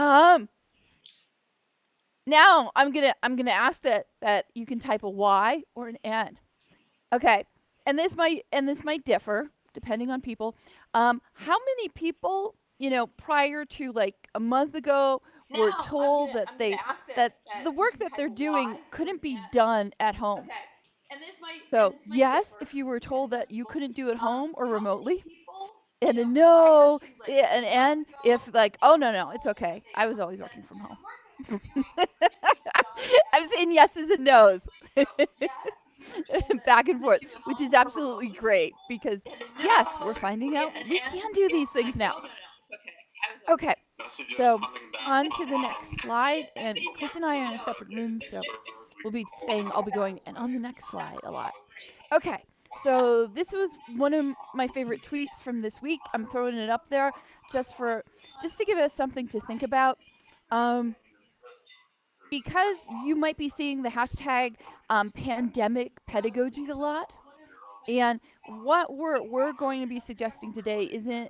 Um, Now I'm gonna ask that you can type a Y or an N. Okay, and this might differ depending on people. How many people, prior to like a month ago, were Now told that I'm gonna ask that that the you work can that type they're a Y doing or an couldn't be N. done at home? Okay. And So this might yes, differ if you were told depending on that you people. couldn't do it home or How many remotely, people, and a prior no, to like yeah, a month and ago, if like, oh were no no, it's told okay. that I was could always that working from the home. work that they're doing couldn't be done at I'm saying home? yeses and nos. So yes, you were told that you Back and couldn't forth, do it which home is or absolutely remotely. great because And a yes, no, we're finding yeah, out and we an can do if these things like, now. oh no, no, it's okay. I was Okay, okay. Messages so coming back on to from the next slide, and and being Chris like, and I are in a no, separate room, so we'll be and saying I'll be going and on the next that slide a lot. collaboration. Okay, so this was one of my favorite tweets from this week. I'm throwing it up there just to give us something to think about. Um, because you might be seeing the hashtag pandemic pedagogy a lot, and what we're going to be suggesting today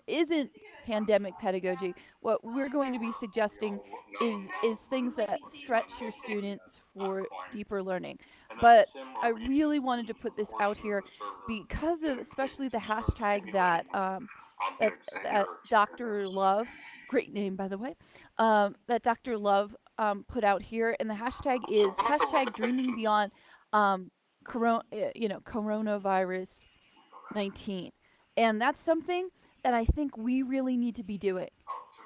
isn't pandemic pedagogy. What we're going to be suggesting is things that stretch your students for deeper learning. But I really wanted to put this out here because of especially the hashtag that that Dr. Love, great name by the way, that Dr. Love put out here, and the hashtag is hashtag dreaming beyond coronavirus 19. And that's something that I think we really need to be doing.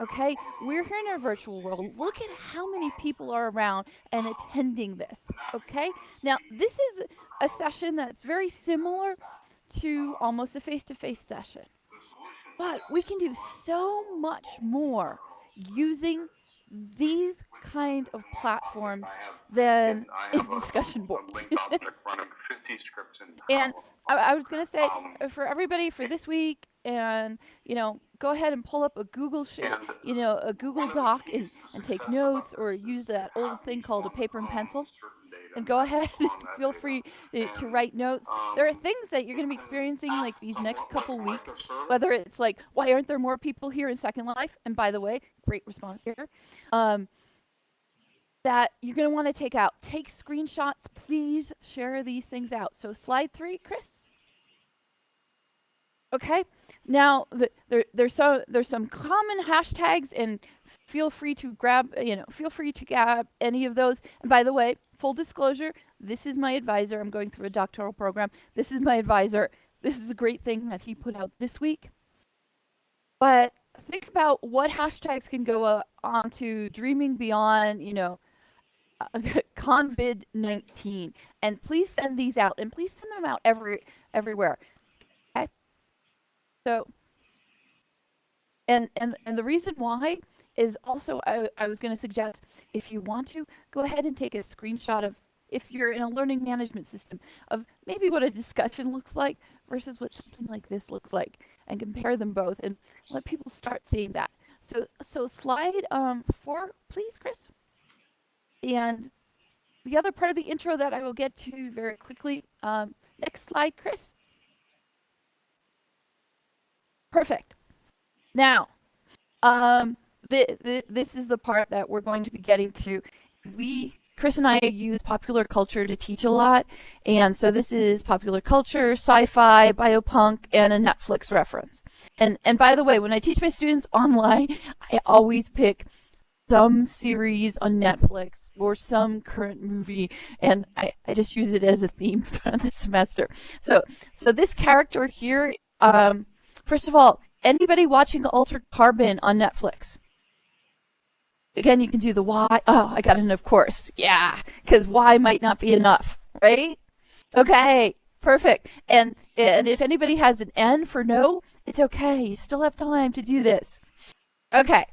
Okay, we're here in a virtual world. Look at how many people are around and attending this. Okay, now this is a session that's very similar to almost a face to face session, but we can do so much more using these kind of platforms than in discussion boards. And I was going to say for everybody for this week, and go ahead and pull up a a Google Doc and take notes, or use that old thing called a paper and pencil. And go ahead and feel free to write notes. There are things that you're going to be experiencing like these next couple weeks, whether it's like, why aren't there more people here in Second Life? And by the way, great response here. Um, that you're going to want to take out. Take screenshots. Please share these things out. So slide 3, Chris. Okay. Now there's some common hashtags, and feel free to grab any of those. And by the way, full disclosure, this is my advisor. I'm going through a doctoral program. This is my advisor. This is a great thing that he put out this week. But think about what hashtags can go on to dreaming beyond, COVID-19, and please send these out, and please send them out everywhere. Okay. So and the reason why is also I was going to suggest, if you want to, go ahead and take a screenshot of, if you're in a learning management system, of maybe what a discussion looks like versus what something like this looks like, and compare them both and let people start seeing that. So slide 4, please, Chris. And the other part of the intro that I will get to very quickly. Next slide, Chris. Perfect. Now, Um, this is the part that we're going to be getting to. Chris and I use popular culture to teach a lot, and so this is popular culture, sci-fi, biopunk, and a Netflix reference. And by the way, when I teach my students online, I always pick some series on Netflix or some current movie, and I just use it as a theme for the semester. So this character here, first of all, anybody watching Altered Carbon on Netflix? Again, you can do the why. Oh, I got an of course. Yeah, because why might not be enough, right? Okay, perfect. And if anybody has an N for no, it's okay. You still have time to do this. Okay.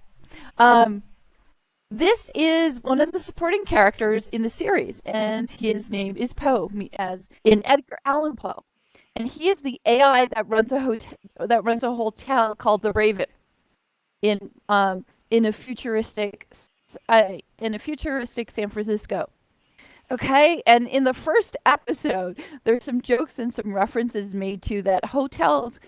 Um, this is one of the supporting characters in the series, and his name is Poe, as in Edgar Allan Poe. And he is the AI that runs a hotel called the Raven in um in a futuristic in a futuristic San Francisco. Okay, and in the first episode, there's some jokes and some references made to that hotels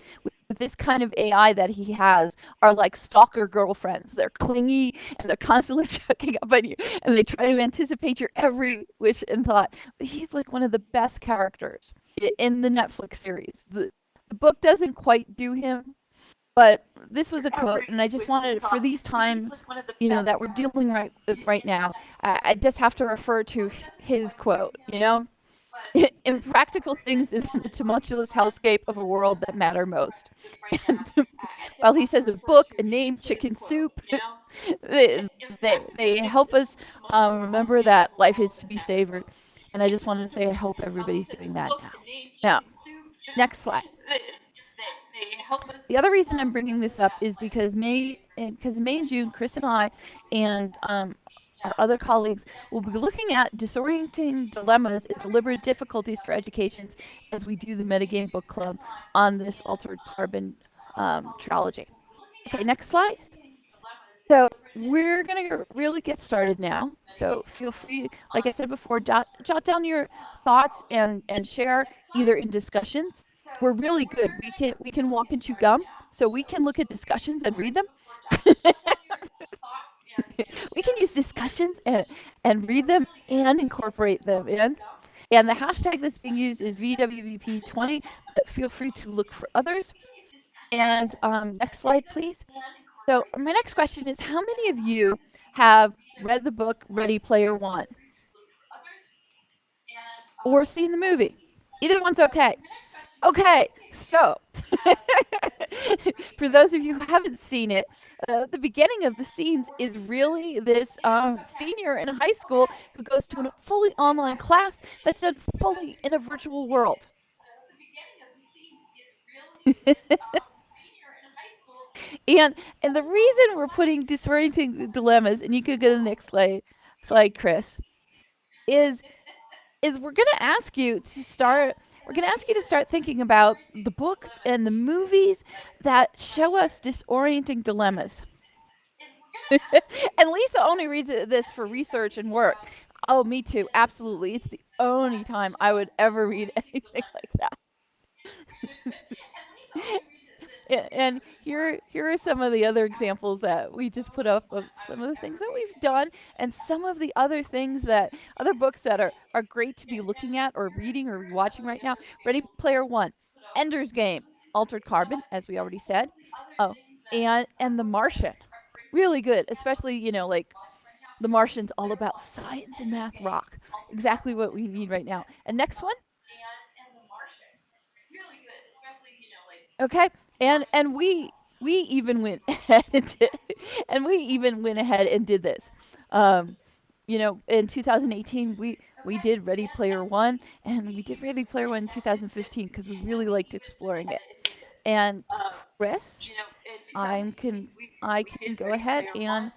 this kind of AI that he has are like stalker girlfriends. They're clingy and they're constantly checking up on you and they try to anticipate your every wish and thought. But he's like one of the best characters in the Netflix series. The book doesn't quite do him, but this was a quote, and I just wanted for these times, that we're dealing right with right now. I just have to refer to his quote. In practical things in the tumultuous hellscape of a world that matter most. And while he says a book, a name, chicken soup, they help us remember that life is to be savored. And I just wanted to say I hope everybody's doing that now. Now, next slide. The other reason I'm bringing this up is because May and June, Chris and I and our other colleagues will be looking at disorienting dilemmas and deliberate difficulties for educations as we do the Metagame Book Club on this altered carbon trilogy. Okay, next slide. So we're going to really get started now. So feel free, like I said before, jot down your thoughts and share either in discussions. We're really good. We can walk and chew gum, so we can look at discussions and read them. We can use discussions and read them and incorporate them in. And the hashtag that's being used is VWBPE20, but feel free to look for others. And next slide, please. So my next question is, how many of you have read the book Ready Player One or seen the movie? Either one's okay. Okay, so for those of you who haven't seen it, the beginning of the scenes is really this senior in high school who goes to a fully online class that's done fully in a virtual world. and and the reason we're putting disorienting dilemmas, and you could go to the next slide, Chris, is is we're going to ask you to start thinking about the books and the movies that show us disorienting dilemmas. And Lisa only reads this for research and work. Oh, me too. Absolutely. It's the only time I would ever read anything like that. And here are some of the other examples that we just put up of some of the things that we've done and some of the other things that other books that are great to be looking at or reading or watching right now. Ready Player One, Ender's Game, Altered Carbon, as we already said. Oh, and The Martian. Really good, especially, like The Martian's all about science and math rock. Exactly what we need right now. And next one. Okay, and we even went ahead and we even went ahead and did this. Um, in 2018 we did Ready Player One, and we did Ready Player One in 2015 because we really liked exploring it. And Chris, I can go ahead and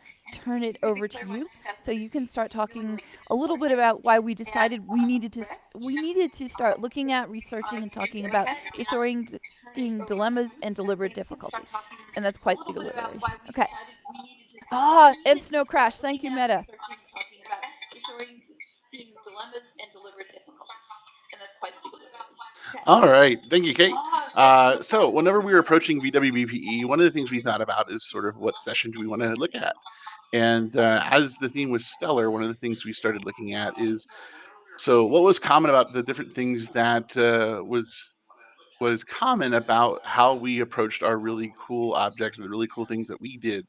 turn it over to you so you can start talking a little bit about why we decided we needed to start looking at researching and talking about disorienting dilemmas and deliberate difficulties. And that's quite the alliteration. Okay. And Snow Crash. Thank you, Meta. All right, thank you, Kate. So, whenever we were approaching VWBPE, one of the things we thought about is sort of what session do we want to look at. And as the theme was stellar, one of the things we started looking at is so what was common about the different things that was common about how we approached our really cool objects and the really cool things that we did,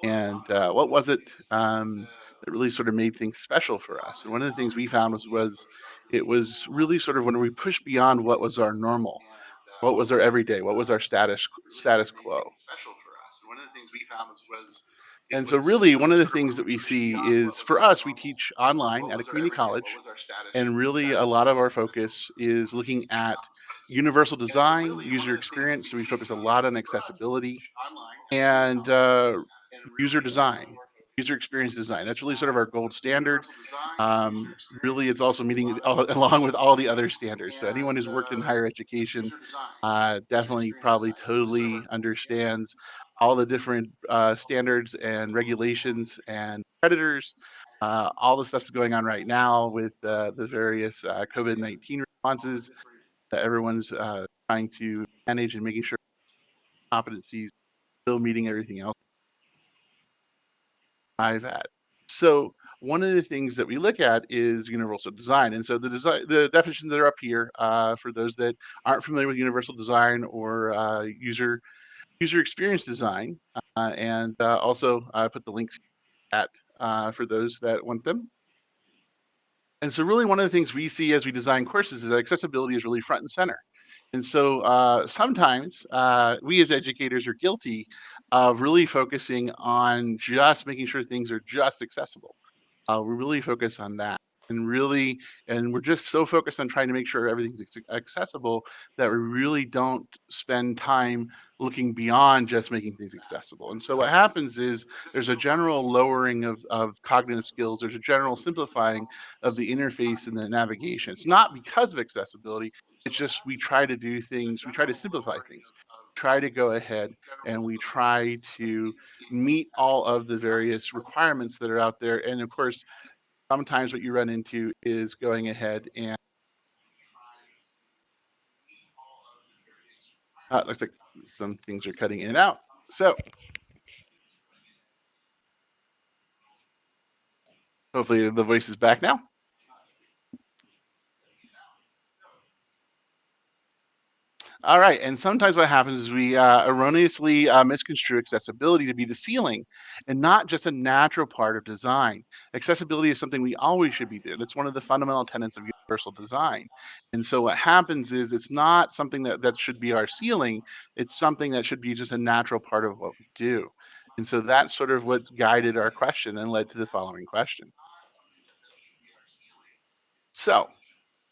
and what was it that really sort of made things special for us. And one of the things we found was it was really sort of when we pushed beyond what was our normal, what was our everyday, what was our status quo. And so really one of the things that we see is for us, we teach online at a community college, and really a lot of our focus is looking at universal design, user experience. So we focus a lot on accessibility and user design, user experience design. That's really sort of our gold standard. Really, it's also meeting along with all the other standards. So anyone who's worked in higher education definitely probably totally understands all the different standards and regulations and predators, all the stuff's going on right now with the various COVID-19 responses that everyone's trying to manage and making sure competencies, still meeting everything else I've had. So one of the things that we look at is universal design, and so the definitions that are up here for those that aren't familiar with universal design or user experience design, and also I put the links at for those that want them. And so really one of the things we see as we design courses is that accessibility is really front and center. And so sometimes we as educators are guilty of really focusing on just making sure things are just accessible. We really focus on that and we're just so focused on trying to make sure everything's accessible that we really don't spend time looking beyond just making things accessible. And so what happens is there's a general lowering of cognitive skills. There's a general simplifying of the interface and the navigation. It's not because of accessibility. It's just we try to do things, we try to simplify things, try to go ahead and we try to meet all of the various requirements that are out there. And of course, sometimes what you run into is going ahead and looks like some things are cutting in and out. So hopefully the voice is back now. All right, and sometimes what happens is we erroneously misconstrue accessibility to be the ceiling and not just a natural part of design. Accessibility is something we always should be doing. That's one of the fundamental tenets of universal design. And so what happens is it's not something that should be our ceiling, it's something that should be just a natural part of what we do. And so that's sort of what guided our question and led to the following question. So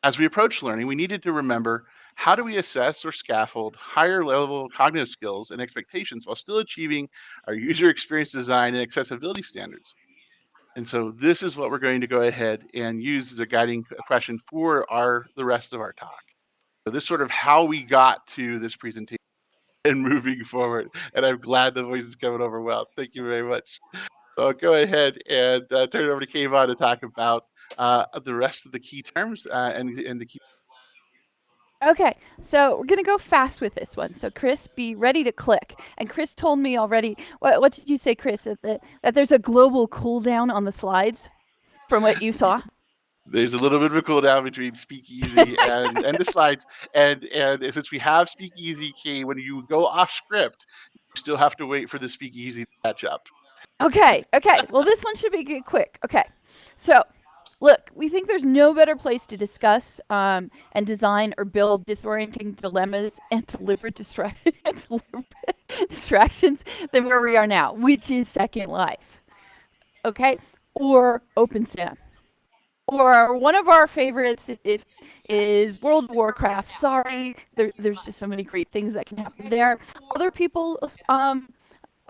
as we approach learning, we needed to remember how do we assess or scaffold higher level cognitive skills and expectations while still achieving our user experience design and accessibility standards? And so this is what we're going to go ahead and use as a guiding question for the rest of our talk. So this is sort of how we got to this presentation and moving forward. And I'm glad the voice is coming over well. Thank you very much. So I'll go ahead and turn it over to Kavon to talk about the rest of the key terms and the key. Okay, so we're gonna go fast with this one. So Chris, be ready to click. And Chris told me already. What did you say, Chris? That there's a global cooldown on the slides from what you saw. There's a little bit of a cool down between Speakeasy and the slides, and since we have Speakeasy key, when you go off script, you still have to wait for the Speakeasy to catch up. Okay. Well, this one should be quick. Okay, so look, we think there's no better place to discuss and design or build disorienting dilemmas and deliberate distractions than where we are now, which is Second Life. Okay, or OpenSim. Or one of our favorites is World of Warcraft. Sorry, there's just so many great things that can happen there. Other people's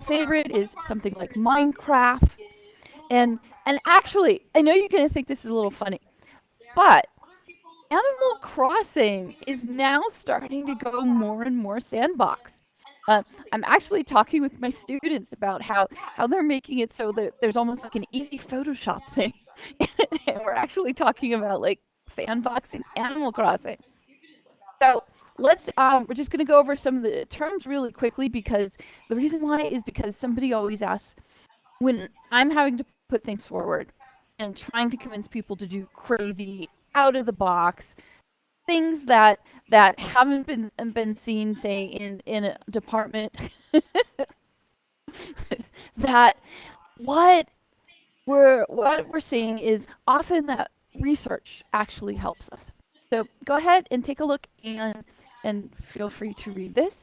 favorite is something like Minecraft. And actually, I know you're gonna think this is a little funny, but Animal Crossing is now starting to go more and more sandbox. Uh, I'm actually talking with my students about how they're making it so that there's almost like an easy Photoshop thing. And we're actually talking about like sandboxing Animal Crossing. So we're just going to go over some of the terms really quickly because the reason why is because somebody always asks when I'm having to put things forward and trying to convince people to do crazy, out of the box things that haven't been seen, say in a department. That what we're seeing is often that research actually helps us. So go ahead and take a look and feel free to read this.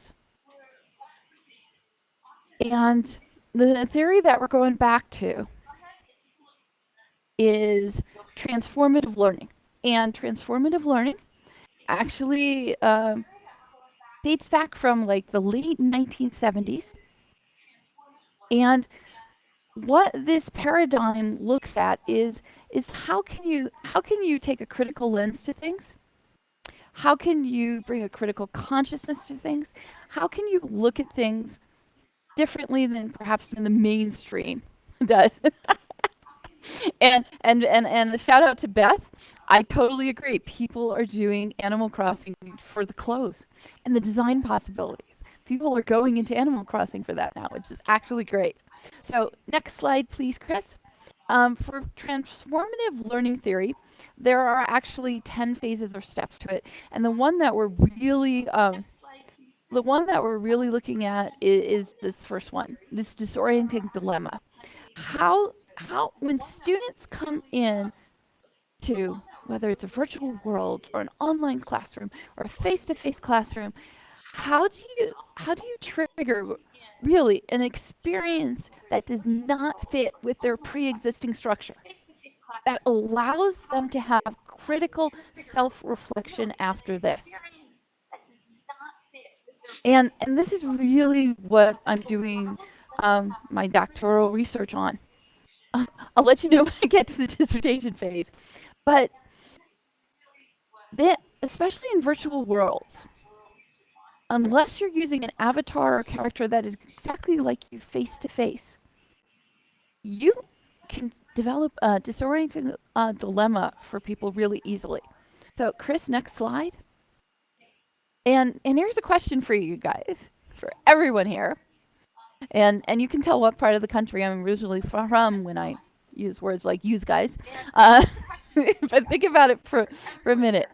And the theory that we're going back to is transformative learning. And transformative learning actually dates back from like the late 1970s. And what this paradigm looks at is how can you take a critical lens to things? How can you bring a critical consciousness to things? How can you look at things differently than perhaps in the mainstream does? And a shout out to Beth. I totally agree. People are doing Animal Crossing for the clothes and the design possibilities. people are going into Animal Crossing for that now, which is actually great. So next slide, please, Chris. For transformative learning theory, there are actually 10 phases or steps to it, and the one that we're really looking at is this first one, this disorienting dilemma. How when students come in to whether it's a virtual world or an online classroom or a face-to-face classroom, how do you trigger really an experience that does not fit with their pre-existing structure that allows them to have critical self-reflection after this? And this is really what I'm doing my doctoral research on. I'll let you know when I get to the dissertation phase. But especially in virtual worlds, unless you're using an avatar or character that is exactly like you face to face, you can develop a disorienting dilemma for people really easily. So, Chris, next slide. And here's a question for you guys, for everyone here. And you can tell what part of the country I'm originally from when I use words like "use guys." Uh, but think about it for a minute.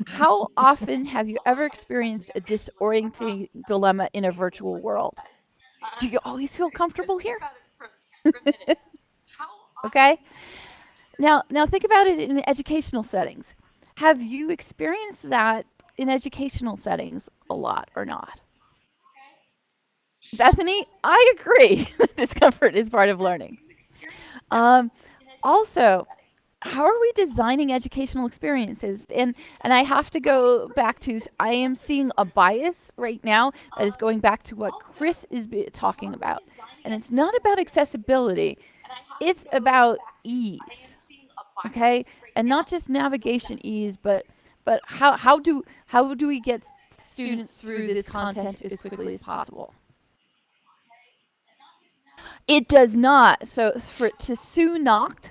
How often have you ever experienced a disorienting dilemma in a virtual world? Do you always feel comfortable here? Okay. Now think about it in educational settings. Have you experienced that in educational settings a lot or not? Bethany, I agree. Discomfort is part of learning. Um, Also, how are we designing educational experiences? And I have to go back to I am seeing a bias right now that is going back to what Chris is talking about. And it's not about accessibility, it's about ease. Okay? And not just navigation ease, but how do we get students through this content as quickly as possible? It does not. So to Sue Nocht,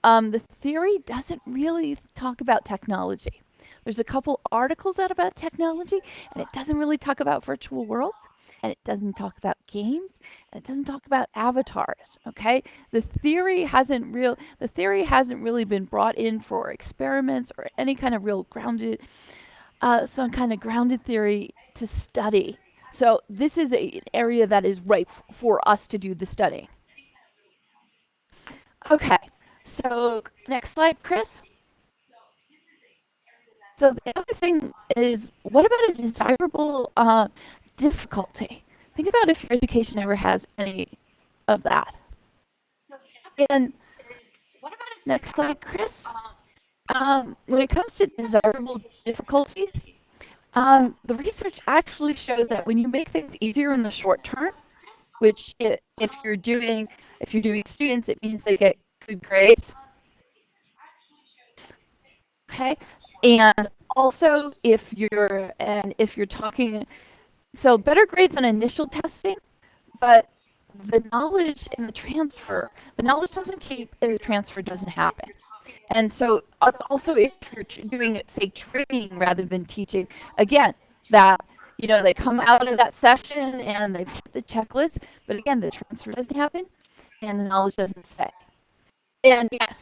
the theory doesn't really talk about technology. There's a couple articles out about technology, and it doesn't really talk about virtual worlds, and it doesn't talk about games, and it doesn't talk about avatars. Okay, the theory hasn't really been brought in for experiments or any kind of real grounded, some kind of grounded theory to study. So this is an area that is ripe for us to do the studying. Okay, so next slide, Chris. So the other thing is, what about a desirable difficulty? Think about if your education ever has any of that. And next slide, Chris. When it comes to desirable difficulties, the research actually shows that when you make things easier in the short term, which if you're doing students, it means they get good grades. Okay, and also if you're talking, so better grades on initial testing, but the knowledge doesn't keep and the transfer doesn't happen. And so also if you're doing say training rather than teaching, again, that they come out of that session and they've hit the checklist, but again the transfer doesn't happen and the knowledge doesn't stay. And yes,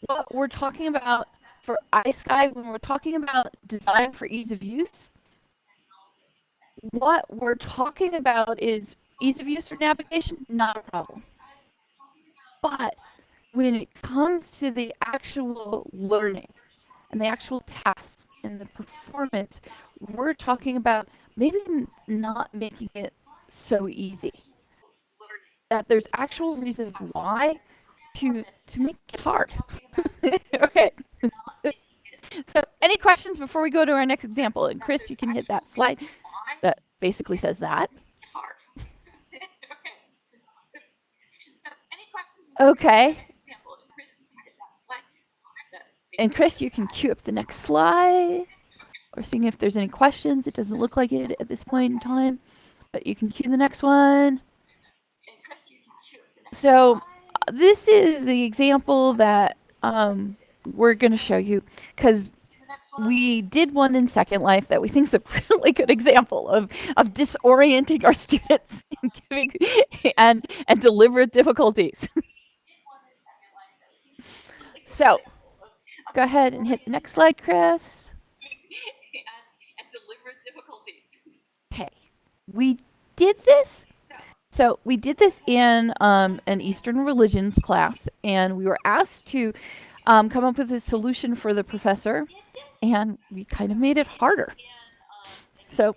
what we're talking about for iSky, when we're talking about design for ease of use, what we're talking about is ease of use for navigation, not a problem. But when it comes to the actual learning and the actual tasks and the performance, we're talking about maybe not making it so easy. That there's actual reasons why to make it hard. Okay. So, any questions before we go to our next example? And Chris, you can hit that slide that basically says that. Okay. And Chris, you can cue up the next slide. We're seeing if there's any questions. It doesn't look like it at this point in time, but you can cue the next one. So this is the example that we're going to show you because we did one in Second Life that we think is a really good example of disorienting our students and giving and deliberate difficulties. So go ahead and hit the next slide, Chris. and deliberate difficulties. Okay, we did this. So we did this in an Eastern religions class, and we were asked to come up with a solution for the professor, and we kind of made it harder. So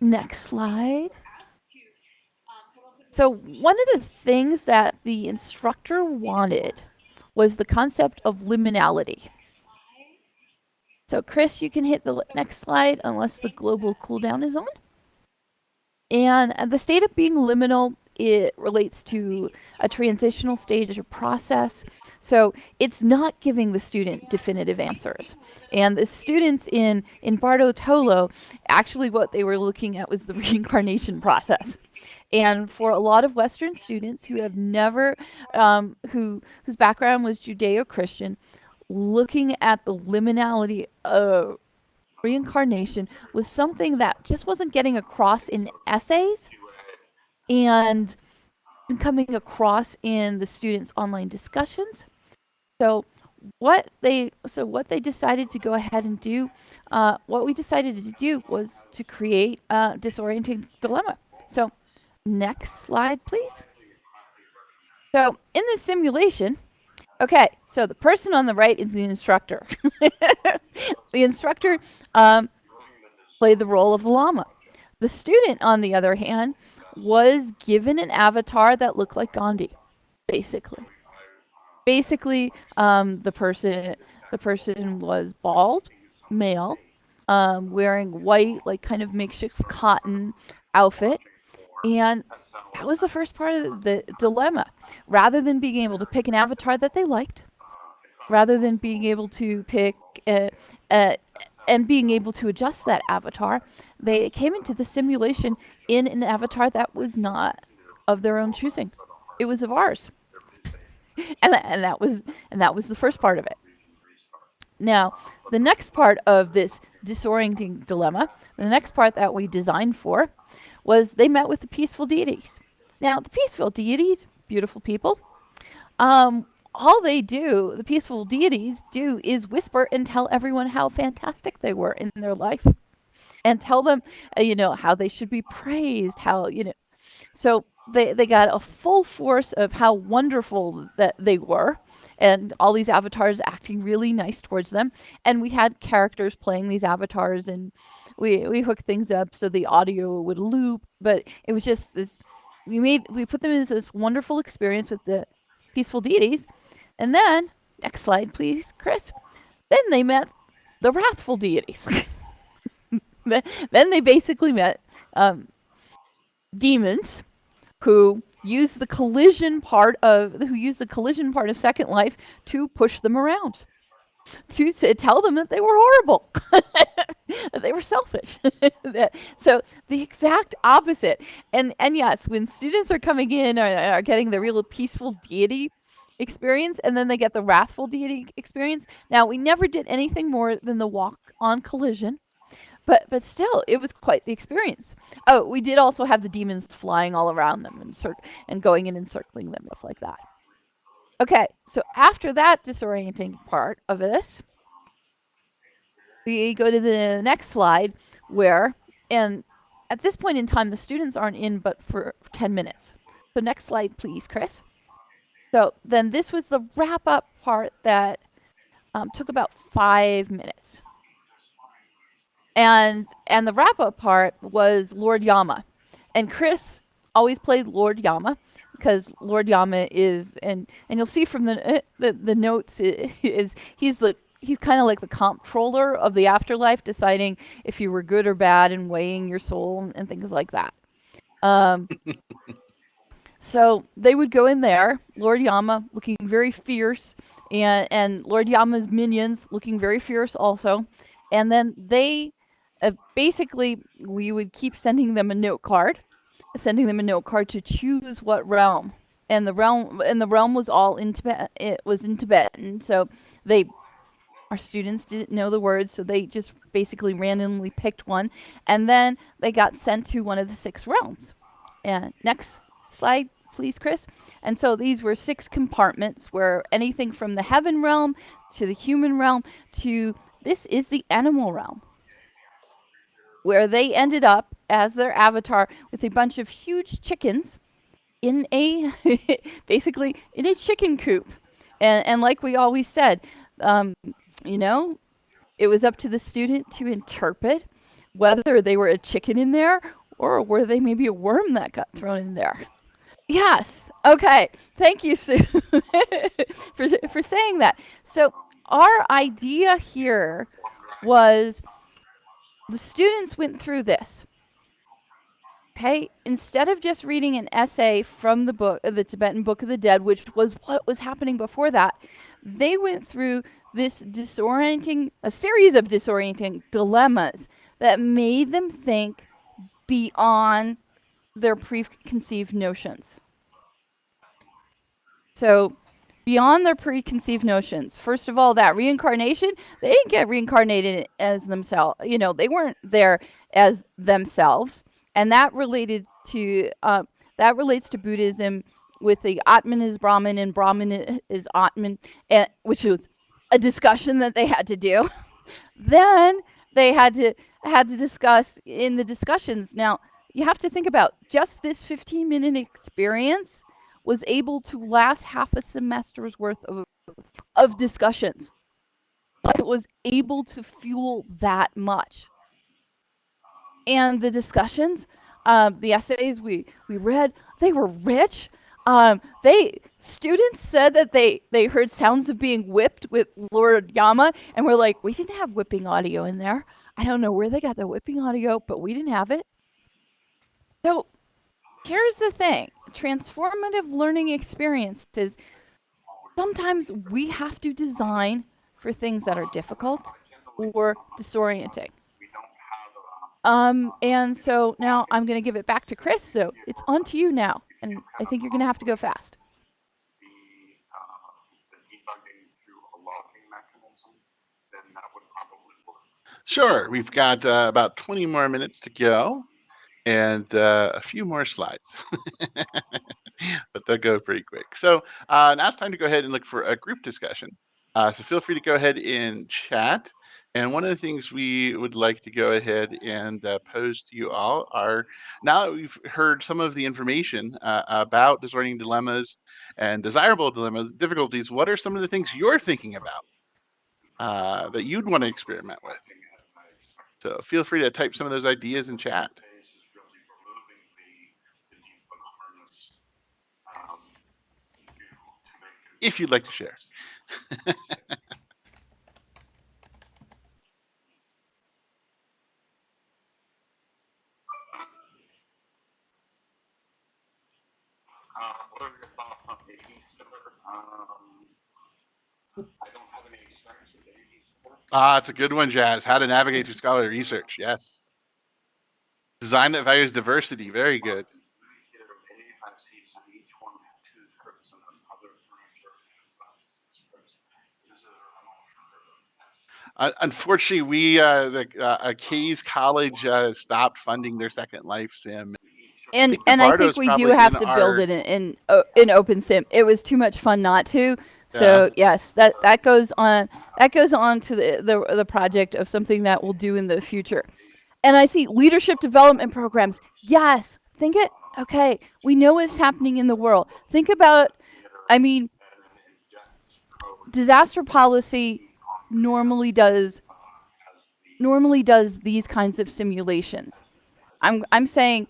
next slide. So one of the things that the instructor wanted was the concept of liminality. So Chris, you can hit the next slide unless the global cooldown is on. And the state of being liminal, it relates to a transitional stage or process. So it's not giving the student definitive answers. And the students in Bardo Tolo, actually what they were looking at was the reincarnation process. And for a lot of Western students who have never, whose background was Judeo-Christian, looking at the liminality of reincarnation was something that just wasn't getting across in essays and coming across in the students' online discussions. So what they decided to go ahead and do, what we decided to do was to create a disorienting dilemma. So next slide, please. So in this simulation, okay, so the person on the right is the instructor. The instructor played the role of the llama. The student, on the other hand, was given an avatar that looked like Gandhi, basically. Basically, the person was bald, male, wearing white, like kind of makeshift cotton outfit, and that was the first part of the dilemma. Rather than being able to pick an avatar that they liked, rather than being able to pick uh, and being able to adjust that avatar, they came into the simulation in an avatar that was not of their own choosing. It was of ours, and that was the first part of it. Now, the next part of this disorienting dilemma, the next part that we designed for, was they met with the peaceful deities. Now, the peaceful deities, beautiful people, all they do, the peaceful deities do, is whisper and tell everyone how fantastic they were in their life, and tell them, how they should be praised, So they got a full force of how wonderful that they were, and all these avatars acting really nice towards them. And we had characters playing these avatars, and we hooked things up so the audio would loop. But it was just this. We put them in this wonderful experience with the peaceful deities, and then next slide, please, Chris. Then they met the wrathful deities. Then they basically met demons who use the collision part of Second Life to push them around, to tell them that they were horrible, that they were selfish. So the exact opposite. And yes, when students are coming in are getting the real peaceful deity experience, and then they get the wrathful deity experience. Now, we never did anything more than the walk on collision. But still, it was quite the experience. Oh, we did also have the demons flying all around them and going in and circling them, stuff like that. Okay, so after that disorienting part of this, we go to the next slide where, and at this point in time, the students aren't in but for 10 minutes. So next slide, please, Chris. So then this was the wrap-up part that took about 5 minutes. And the wrap up part was Lord Yama, and Chris always played Lord Yama because Lord Yama is, and you'll see from the notes, is he's kind of like the comptroller of the afterlife, deciding if you were good or bad and weighing your soul and things like that. So they would go in there, Lord Yama looking very fierce, and Lord Yama's minions looking very fierce also. And then they basically, we would keep sending them a note card, to choose what realm. And the realm was all in Tibet. It was in Tibetan, so they Our students didn't know the words, so they just basically randomly picked one, and then they got sent to one of the 6 realms. And next slide, please, Chris. And so these were 6 compartments where anything from the heaven realm to the human realm to this is the animal realm, where they ended up as their avatar with a bunch of huge chickens in a basically in a chicken coop. And like we always said, um, you know, it was up to the student to interpret whether they were a chicken in there or were they maybe a worm that got thrown in there. Yes. Okay. Thank you, Sue, for saying that. So our idea here was the students went through this. Okay, instead of just reading an essay from the book, the Tibetan Book of the Dead, which was what was happening before that, they went through this a series of disorienting dilemmas that made them think beyond their preconceived notions. So, beyond their preconceived notions, first of all, that reincarnation, they didn't get reincarnated as themselves. They weren't there as themselves, and that relates to Buddhism with the Atman is Brahman and Brahman is Atman, which was a discussion that they had to do. Then they had to discuss in the discussions. Now you have to think about just this 15-minute experience was able to last half a semester's worth of discussions. It was able to fuel that much. And the discussions, the essays we read, they were rich. They students said that they heard sounds of being whipped with Lord Yama, and we're like, we didn't have whipping audio in there. I don't know where they got the whipping audio, but we didn't have it. So here's the thing: transformative learning experiences. Sometimes we have to design for things that are difficult or disorienting. And so now I'm going to give it back to Chris. So it's on to you now. And I think you're going to have to go fast. Sure, we've got about 20 more minutes to go and a few more slides, but they'll go pretty quick. So now it's time to go ahead and look for a group discussion. So feel free to go ahead and chat. And one of the things we would like to go ahead and pose to you all are, now that we've heard some of the information about disorienting dilemmas and desirable dilemmas, difficulties, what are some of the things you're thinking about that you'd want to experiment with? So feel free to type some of those ideas in chat, if you'd like to share. What are your thoughts on Easter? I don't have any experience with Easter. It's a good one, Jazz. How to navigate through scholarly research. Yes. Design that values diversity. Very good. Unfortunately, K's College stopped funding their Second Life sim. And I think Bardo's we do probably have in to our- build it in OpenSim. It was too much fun not to. So yes, that goes on to the project of something that we'll do in the future. And I see leadership development programs. Yes, think it. Okay, we know what's happening in the world. Think about, I mean, disaster policy normally does these kinds of simulations. I'm saying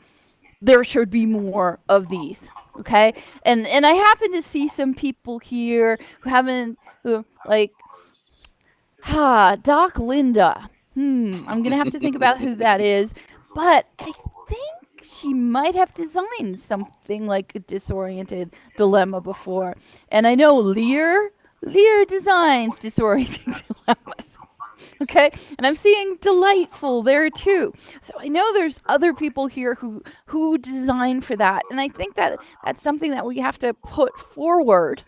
there should be more of these. Okay, and I happen to see some people here who like Doc Linda. I'm gonna have to think about who that is, but I think she might have designed something like a disoriented dilemma before. And I know Lear designs disorienting dilemmas. Okay, and I'm seeing delightful there too. So I know there's other people here who design for that, and I think that that's something that we have to put forward.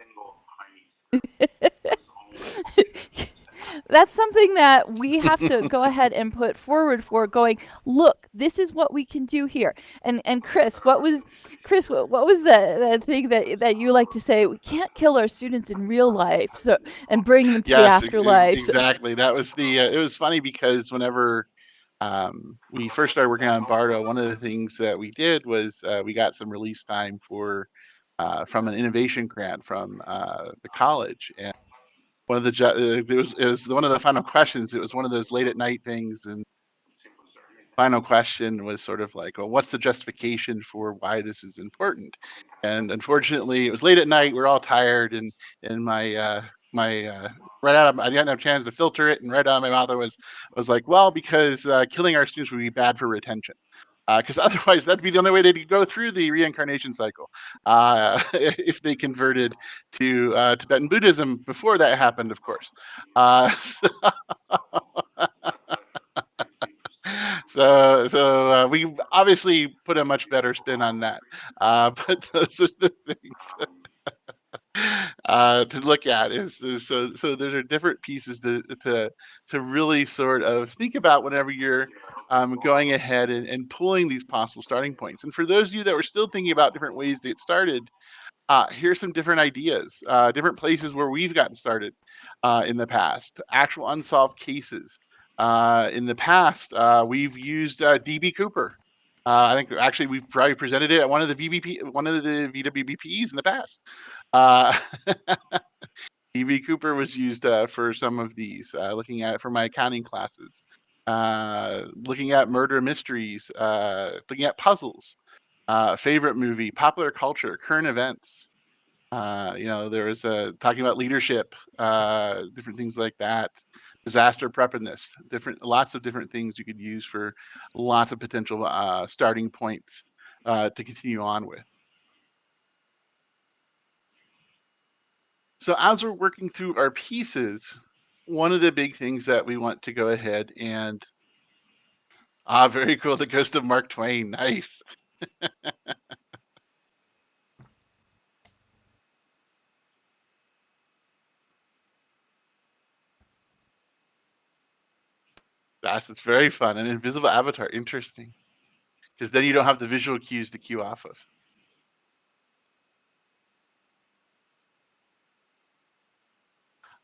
something that we have to go ahead and put forward for going, look, this is what we can do here. And Chris, what was the thing that you like to say? We can't kill our students in real life, so and bring them to the Yes, afterlife. So, exactly. That was the. It was funny because whenever we first started working on Bardo, one of the things that we did was we got some release time for from an innovation grant from the college, and one of the it was one of the final questions. It was one of those late at night things, and final question was sort of like, well, what's the justification for why this is important? And unfortunately, it was late at night. We're all tired, and my right out of I didn't have a chance to filter it, and right out of my mouth I was like, well, because killing our students would be bad for retention. Because otherwise, that'd be the only way they could go through the reincarnation cycle. If they converted to Tibetan Buddhism before that happened, of course. So, we obviously put a much better spin on that. But those are the things to look at. So there are different pieces to really sort of think about whenever you're going ahead and pulling these possible starting points. And for those of you that were still thinking about different ways to get started, here's some different ideas, different places where we've gotten started in the past, actual unsolved cases. In the past, we've used DB Cooper. I think actually we've probably presented it at one of the VWBPEs in the past. Uh, DB Cooper was used for some of these, looking at it for my accounting classes, looking at murder mysteries, looking at puzzles, favorite movie, popular culture, current events. There was talking about leadership, different things like that, disaster preparedness, lots of different things you could use for lots of potential starting points to continue on with. So as we're working through our pieces, one of the big things that we want to go ahead and very cool, the ghost of Mark Twain, nice. It's very fun. An invisible avatar, interesting, because then you don't have the visual cues to cue off of.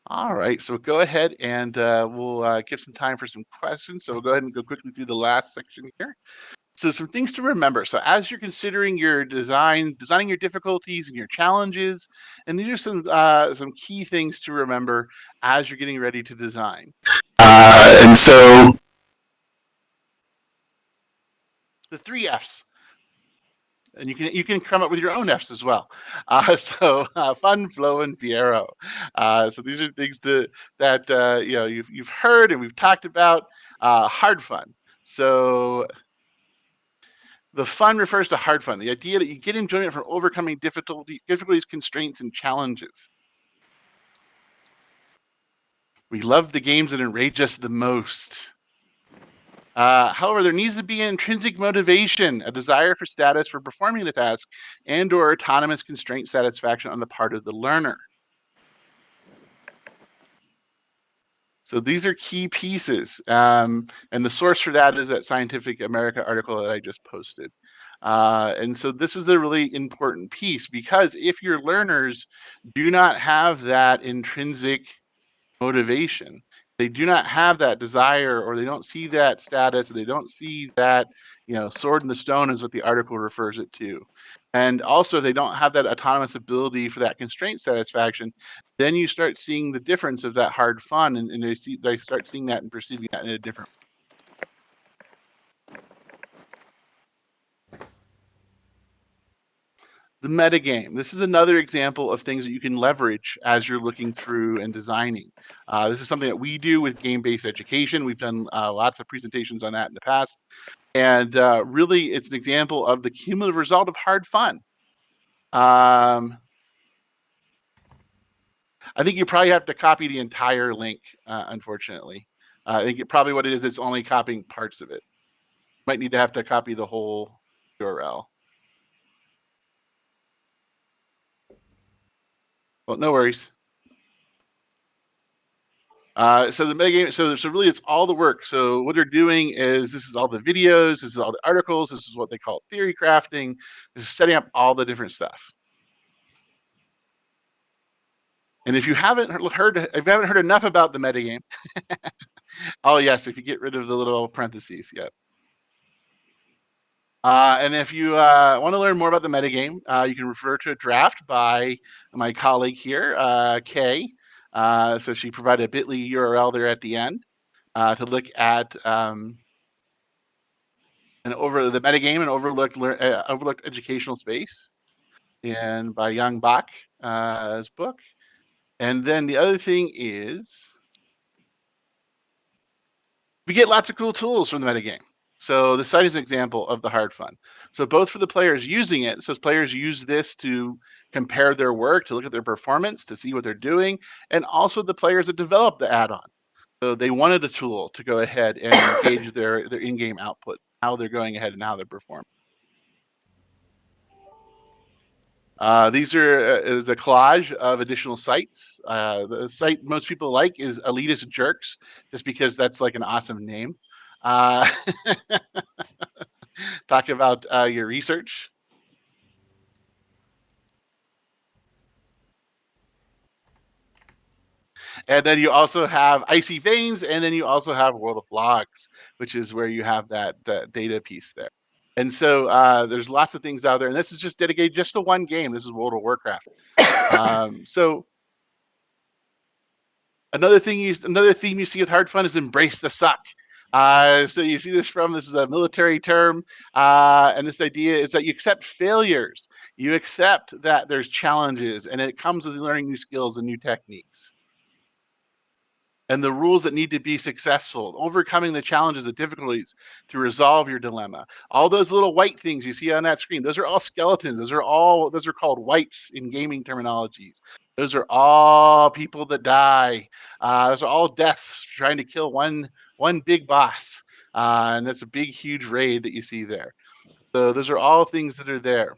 All right, so go ahead and we'll give some time for some questions. So we'll go ahead and go quickly through the last section here. So some things to remember. So as you're considering your designing your difficulties and your challenges, and these are some key things to remember as you're getting ready to design. And so the 3 Fs. And you can come up with your own Fs as well. Fun, flow, and Fiero. So these are things that you've heard and we've talked about. Hard fun. So the fun refers to hard fun, the idea that you get enjoyment from overcoming difficulties, constraints, and challenges. We love the games that enrage us the most. However, there needs to be an intrinsic motivation, a desire for status for performing the task, and/or autonomous constraint satisfaction on the part of the learner. So these are key pieces, and the source for that is that Scientific America article that I just posted. And so this is the really important piece, because if your learners do not have that intrinsic motivation, they do not have that desire, or they don't see that status, or they don't see that, sword in the stone is what the article refers it to. And also, they don't have that autonomous ability for that constraint satisfaction, then you start seeing the difference of that hard fun, and they start seeing that and perceiving that in a different way. The metagame. This is another example of things that you can leverage as you're looking through and designing. This is something that we do with game-based education. We've done lots of presentations on that in the past. And really, it's an example of the cumulative result of hard fun. I think you probably have to copy the entire link, unfortunately. I think probably what it is, it's only copying parts of it. Might need to have to copy the whole URL. Well, no worries. So the metagame, so really it's all the work. So what they're doing is this is all the videos, this is all the articles, this is what they call theory crafting, this is setting up all the different stuff. And if you haven't heard enough about the metagame, oh yes, if you get rid of the little parentheses, yeah. And if you want to learn more about the metagame, you can refer to a draft by my colleague here, Kay. So she provided a bit.ly URL there at the end to look at over the metagame and overlooked educational space, and by Young Bak's book. And then the other thing is we get lots of cool tools from the metagame. So the site is an example of the hard fun. So both for the players using it, so players use this to compare their work, to look at their performance, to see what they're doing, and also the players that developed the add-on. So they wanted a tool to go ahead and gauge their in-game output, how they're going ahead and how they're performing. These are the collage of additional sites. The site most people like is Elitist Jerks, just because that's like an awesome name. Talk about your research. And then you also have Icy Veins, and then you also have World of Logs, which is where you have that data piece there. And so there's lots of things out there, and this is just dedicated just to one game. This is World of Warcraft. So another theme you see with hard fun is embrace the suck. So you see this is a military term, and this idea is that you accept failures. You accept that there's challenges, and it comes with learning new skills and new techniques. And the rules that need to be successful, overcoming the challenges, the difficulties to resolve your dilemma. All those little white things you see on that screen, those are all skeletons. Those are called wipes in gaming terminologies. Those are all people that die. Those are all deaths trying to kill one big boss. And that's a big, huge raid that you see there. So those are all things that are there.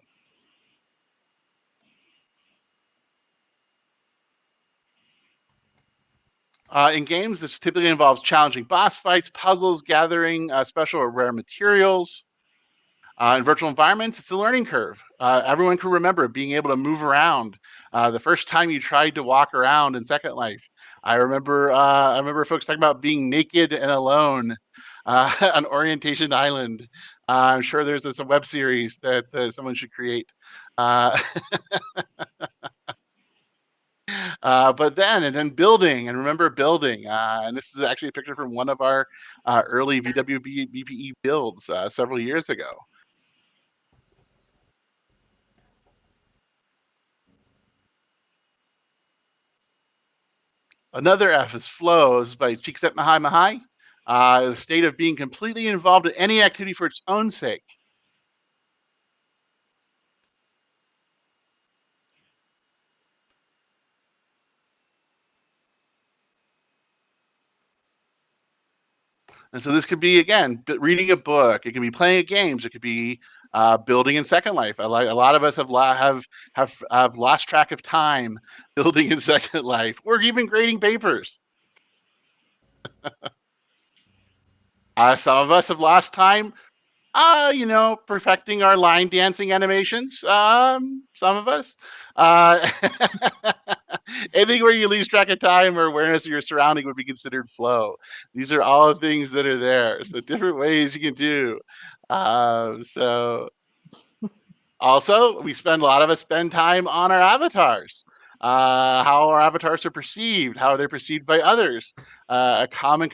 In games, this typically involves challenging boss fights, puzzles, gathering special or rare materials. In virtual environments, it's a learning curve. Everyone can remember being able to move around. The first time you tried to walk around in Second Life, I remember folks talking about being naked and alone on Orientation Island. I'm sure there's a web series that someone should create. But then building, and remember building. And this is actually a picture from one of our early VWBPE builds several years ago. Another F is flow. This is by Csikszentmihalyi. The state of being completely involved in any activity for its own sake. And so this could be, again, reading a book. It can be playing games. It could be building in Second Life. A lot of us have lost track of time building in Second Life, or even grading papers. Some of us have lost time, perfecting our line dancing animations. Some of us. Anything where you lose track of time or awareness of your surrounding would be considered flow. These are all things that are there. So different ways you can do. So also, a lot of us spend time on our avatars. How our avatars are perceived, how they're perceived by others. A common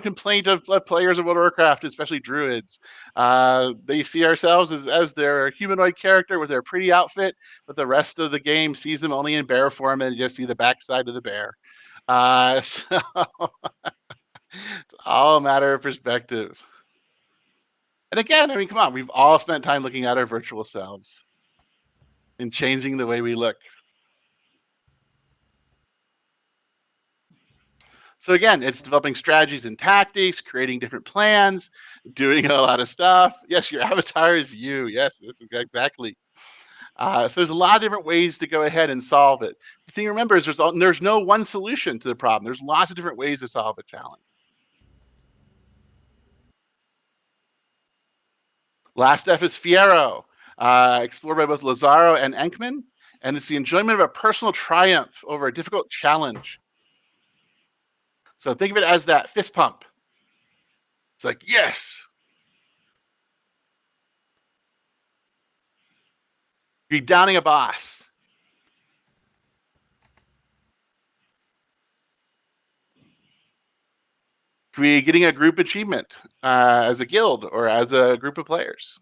complaint of players of World of Warcraft, especially druids, they see ourselves as their humanoid character with their pretty outfit, but the rest of the game sees them only in bear form and just see the backside of the bear. So it's all a matter of perspective. And again, I mean, come on, we've all spent time looking at our virtual selves and changing the way we look. So again, it's developing strategies and tactics, creating different plans, doing a lot of stuff. Yes, your avatar is you. Yes, this is exactly. So there's a lot of different ways to go ahead and solve it. The thing to remember is there's no one solution to the problem. There's lots of different ways to solve a challenge. Last F is fiero, explored by both Lazaro and Enkman, and it's the enjoyment of a personal triumph over a difficult challenge. So think of it as that fist pump. It's like, yes, you're downing a boss. Getting a group achievement as a guild or as a group of players.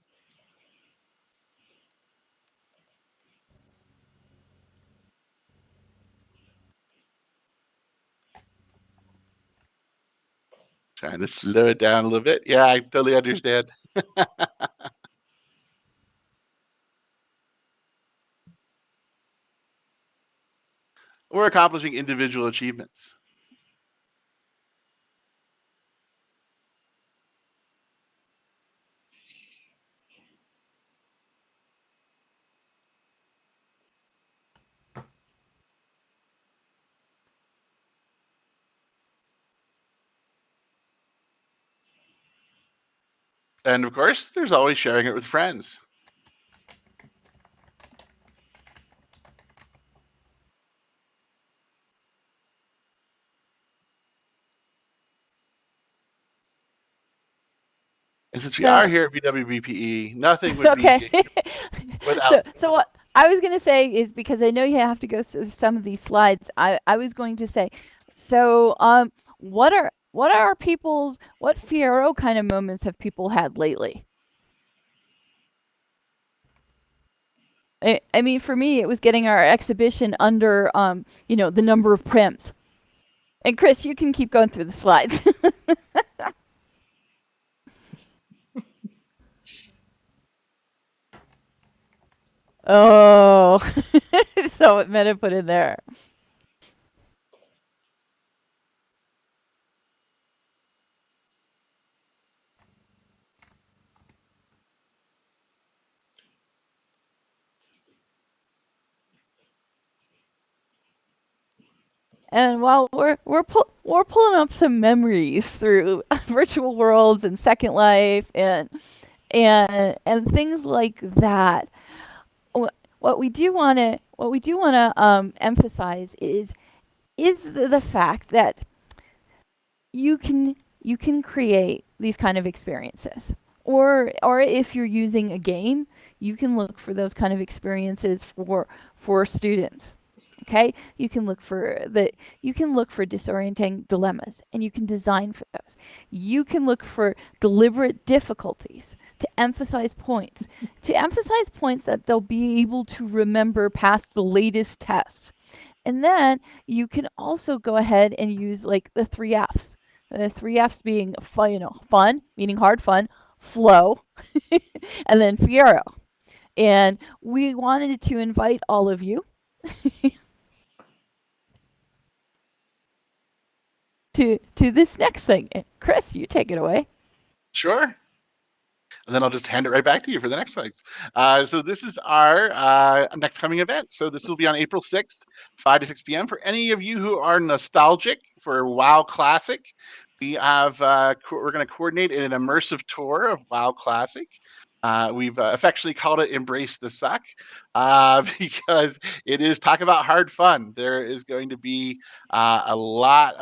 Trying to slow it down a little bit. Yeah, I totally understand. We're accomplishing individual achievements. And of course, there's always sharing it with friends. And since we are So here at VWBPE, nothing would okay. be without. So what I was going to say is because I know you have to go through some of these slides. I was going to say, so what Fiero kind of moments have people had lately? I mean, for me, it was getting our exhibition under the number of prims. And Chris, you can keep going through the slides. Oh, so what Meta put in there. And while we're pulling up some memories through virtual worlds and Second Life and things like that, what we do want to emphasize is the fact that you can create these kind of experiences, or if you're using a game, you can look for those kind of experiences for students. Okay, you can look for disorienting dilemmas, and you can design for those. You can look for deliberate difficulties to emphasize points that they'll be able to remember past the latest test. And then you can also go ahead and use like the three F's. The three F's being fun, fun, meaning hard fun, flow, and then fiero. And we wanted to invite all of you to this next thing. Chris, you take it away. Sure. And then I'll just hand it right back to you for the next slides. So this is our next coming event. So this will be on April 6th, 5 to 6 p.m. For any of you who are nostalgic for WoW Classic, we're going to coordinate an immersive tour of WoW Classic. We've affectionately called it Embrace the Suck because it is talk about hard fun. There is going to be lots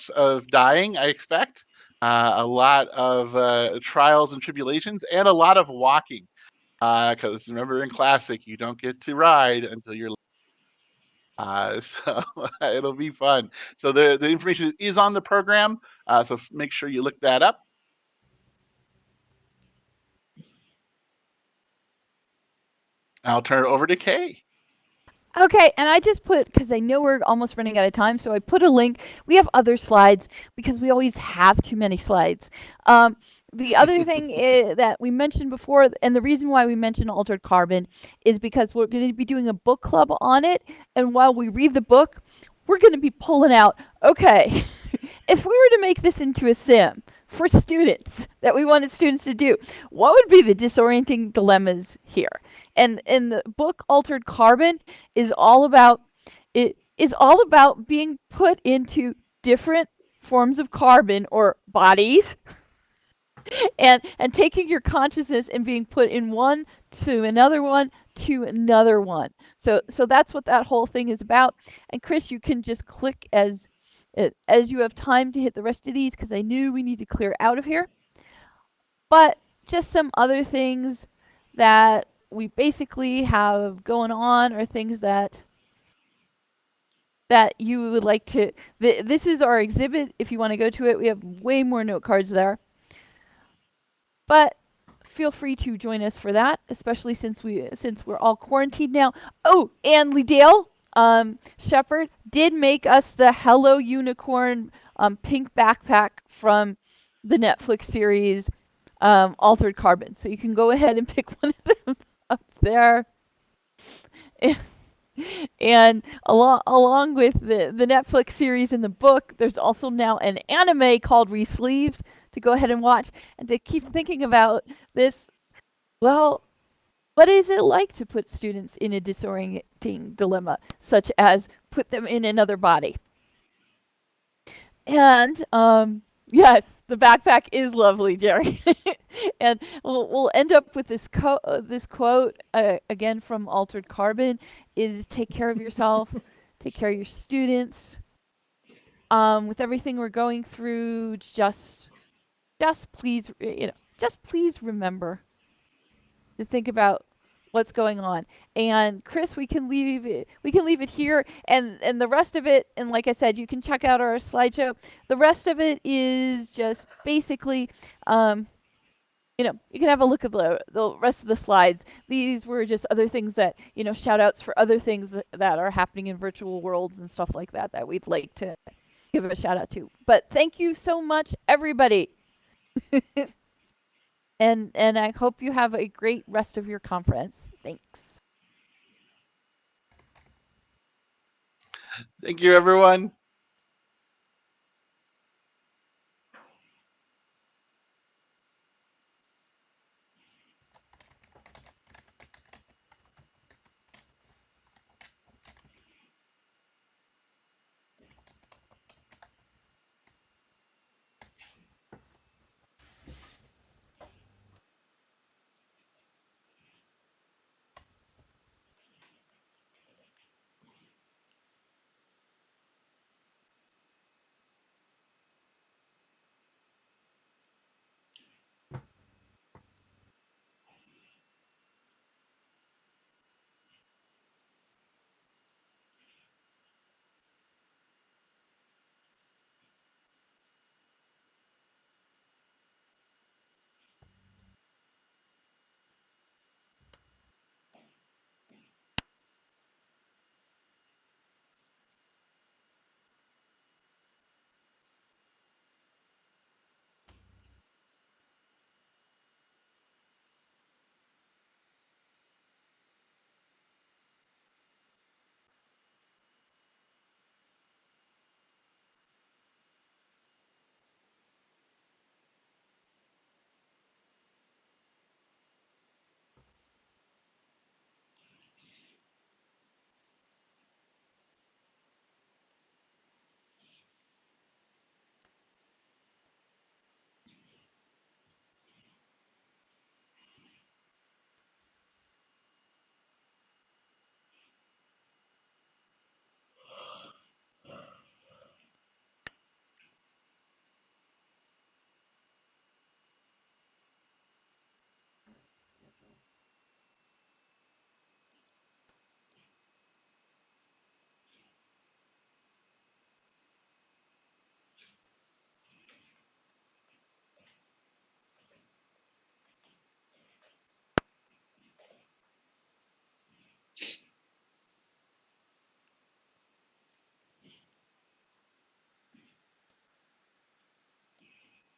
of dying, I expect, a lot of trials and tribulations, and a lot of walking. Because remember, in Classic, you don't get to ride until you're. So it'll be fun. So the information is on the program. So make sure you look that up. I'll turn it over to Kay. Okay, and I just put, because I know we're almost running out of time, so I put a link. We have other slides because we always have too many slides. The other thing that we mentioned before, and the reason why we mentioned Altered Carbon, is because we're going to be doing a book club on it, and while we read the book, we're going to be pulling out, okay, if we were to make this into a sim, for students that we wanted students to do. What would be the disorienting dilemmas here? And the book Altered Carbon is all about being put into different forms of carbon or bodies and taking your consciousness and being put in one to another one to another one. So that's what that whole thing is about. And Chris, you can just click as you have time to hit the rest of these because I knew we need to clear out of here. But just some other things that we basically have going on are things that you would like to. This is our exhibit. If you want to go to it, we have way more note cards there. But feel free to join us for that, especially since we're all quarantined now. Oh, and Dale Shepard did make us the Hello Unicorn pink backpack from the Netflix series Altered Carbon. So you can go ahead and pick one of them up there. And along with the Netflix series and the book, there's also now an anime called Resleeved to go ahead and watch and to keep thinking about this. Well, what is it like to put students in a disorienting dilemma, such as put them in another body? And yes, the backpack is lovely, Jerry. And we'll end up with this quote again from Altered Carbon: "Is take care of yourself, take care of your students. With everything we're going through, just please, just please remember to think about what's going on." And Chris, we can leave it here, and the rest of it, and like I said, you can check out our slideshow. The rest of it is just basically you can have a look at the rest of the slides. These were just other things that, shout outs for other things that are happening in virtual worlds and stuff like that that we'd like to give a shout out to. But thank you so much, everybody. And I hope you have a great rest of your conference. Thanks. Thank you, everyone.